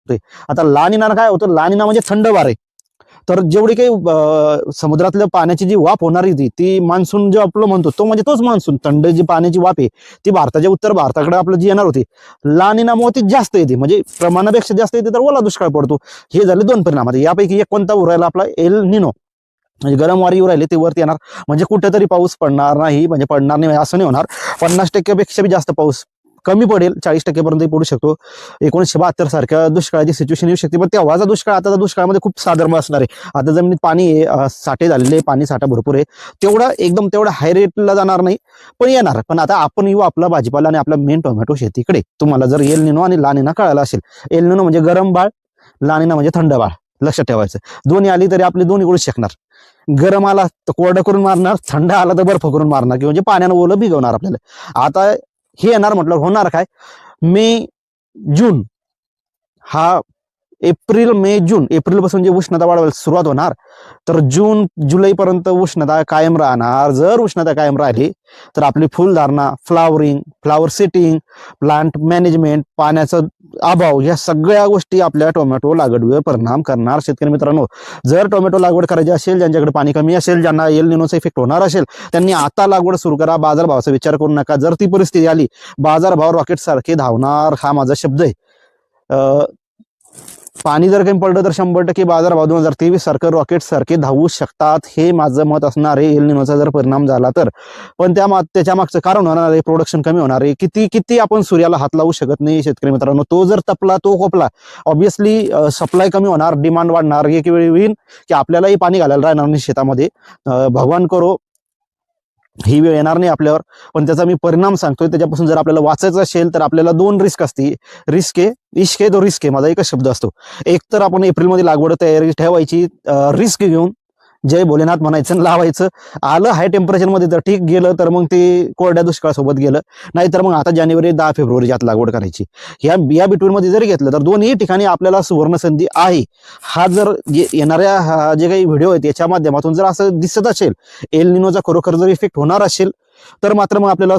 शकतोय. आता ला निना काय होतं, ला निना म्हणजे थंड वारे. तर जेवढी काही समुद्रातल्या पाण्याची जी वाफ होणारी ती मान्सून जे आपलं म्हणतो तो म्हणजे तोच मान्सून. थंड जी पाण्याची वाफ आहे ती भारताच्या उत्तर भारताकडे आपलं जी येणार होती, ला निनामुळे ती जास्त येते, म्हणजे प्रमाणापेक्षा जास्त येते, तर ओला दुष्काळ पडतो. हे झाले दोन परिणाम. यापैकी एक कोणता उरायला आपला एल निनो, म्हणजे गरम वारी राहिले ते वरती येणार, म्हणजे कुठेतरी पाऊस पडणार नाही, म्हणजे पडणार नाही असं नाही होणार. 50% बी जास्त पाऊस कमी पडेल, 40% पर्यंत पडू शकतो. 1972 सारख्या दुष्काळाची सिच्युएशन येऊ शकते. पण तेव्हाचा दुष्काळ आता दुष्काळामध्ये खूप साधर्म असणार आहे. आता जमिनीत पाणी आहे, साठे झालेले, पाणी साठा भरपूर आहे. तेवढा हाय रेटला जाणार नाही, पण येणार. पण आता आपण येऊ आपला भाजीपाला आणि आपला मेन टोमॅटो शेतीकडे. तुम्हाला जर एल निनो आणि ला निना कळाला असेल, एल निनो म्हणजे गरम बाळ, ला निना म्हणजे थंड बाळ, लक्षात ठेवायचं. दोन्ही आली तरी आपली दोन्ही करू शकणार. गरम आला तर कोरडं करून मारणार, थंड आला तर बर्फ करून मारणार, किंवा म्हणजे पाण्यानं ओलं भिगवणार आपल्याला. आता हे येणार म्हटलं होणार काय, मे जून हा एप्रिल मे जून, एप्रिल पासून जे उष्णता वाढवायला सुरुवात होणार, तर जून जुलै पर्यंत उष्णता कायम राहणार. जर उष्णता कायम राहिली तर आपली फुलधारणा, flowering, flower setting, plant management, पाण्याचा अभाव, या सगळ्या गोष्टी आपल्या टोमॅटो लागवडीवर परिणाम करणार. शेतकरी मित्रांनो, जर टोमॅटो लागवड करायची असेल, ज्यांच्याकडे पाणी कमी असेल, ज्यांना एल निनोचा इफेक्ट होणार असेल, त्यांनी आता लागवड सुरू करा. बाजारभावाचा विचार करू नका. जर ती परिस्थिती आली, बाजारभाव रॉकेट सारखे धावणार, हा माझा शब्द आहे. पाणी जर काही पडलं तर 100% बाजारभाव 2023 सारखं रॉकेट सारखे धावू शकतात, हे माझं मत असणार आहे, एल निनोचा जर परिणाम झाला तर. पण त्याच्या मागचं कारण होणार आहे, प्रोडक्शन कमी होणार आहे. किती आपण सूर्याला हात लावू शकत नाही शेतकरी मित्रांनो. तो जर तपला, तो खोपला, ऑब्व्हियसली सप्लाय कमी होणार, डिमांड वाढणार. एक वेळी होईल की आपल्यालाही पाणी घालायला राहणार नाही शेतामध्ये. भगवान करो ही वेळ येणार नाही आपल्यावर, पण त्याचा मी परिणाम सांगतोय. त्याच्यापासून जर आपल्याला वाचायचं असेल तर आपल्याला 2 रिस्क असते. रिस्क आहे, इश्क आहे, तो रिस्क आहे, माझा एकच शब्द असतो. एक तर आपण एप्रिलमध्ये लागवड तयारी ठेवायची, रिस्क घेऊन जय भोलेनाथ म्हणायचं, लावायचं. आलं हाय टेम्परेचरमध्ये तर ठीक, गेलं तर मग ते कोरड्या दुष्काळासोबत गेलं. नाहीतर मग आता जानेवारी 10 फेब्रुवारी यात लागवड करायची. या बिटवीनमध्ये जरी घेतलं तर दोन्ही ठिकाणी आपल्याला सुवर्ण संधी आहे. हा जर येणाऱ्या जे काही व्हिडिओ आहेत याच्या माध्यमातून जर असं दिसत असेल, एल निनोचा खरोखर जर इफेक्ट होणार असेल, तर मात्र मग आपल्याला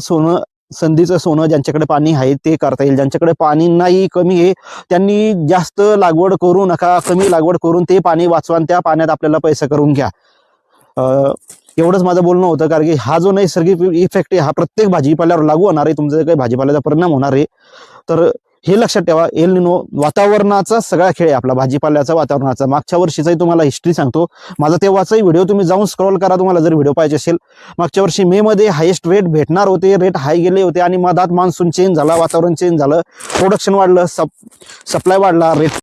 संधीचं सोनं, ज्यांच्याकडे पाणी आहे ते करता येईल. ज्यांच्याकडे पाणी नाही, कमी आहे, त्यांनी जास्त लागवड करू नका. कमी लागवड करून ते पाणी वाचवा आणि त्या पाण्यात आपल्याला पैसा करून घ्या. एवढंच माझं बोलणं होतं. कारण की हा जो नैसर्गिक इफेक्ट आहे हा प्रत्येक भाजीपाल्यावर लागू होणार आहे. तुमचा काही भाजीपाल्याचा परिणाम होणार आहे, तर हे लक्षात ठेवा. एल निनो वातावरणाचा सगळा खेळ आहे आपला, भाजीपाल्याचा, वातावरणाचा. मागच्या वर्षीचाही तुम्हाला हिस्ट्री सांगतो, माझा तेव्हाचाही व्हिडिओ तुम्ही जाऊन स्क्रॉल करा, तुम्हाला जर व्हिडिओ पाहिजे असेल. मागच्या वर्षी मे मध्ये हायेस्ट रेट भेटणार होते, रेट हाय गेले होते, आणि मधात मान्सून चेंज झाला, वातावरण चेंज झालं, प्रोडक्शन वाढलं, सप्लाय वाढला, रेट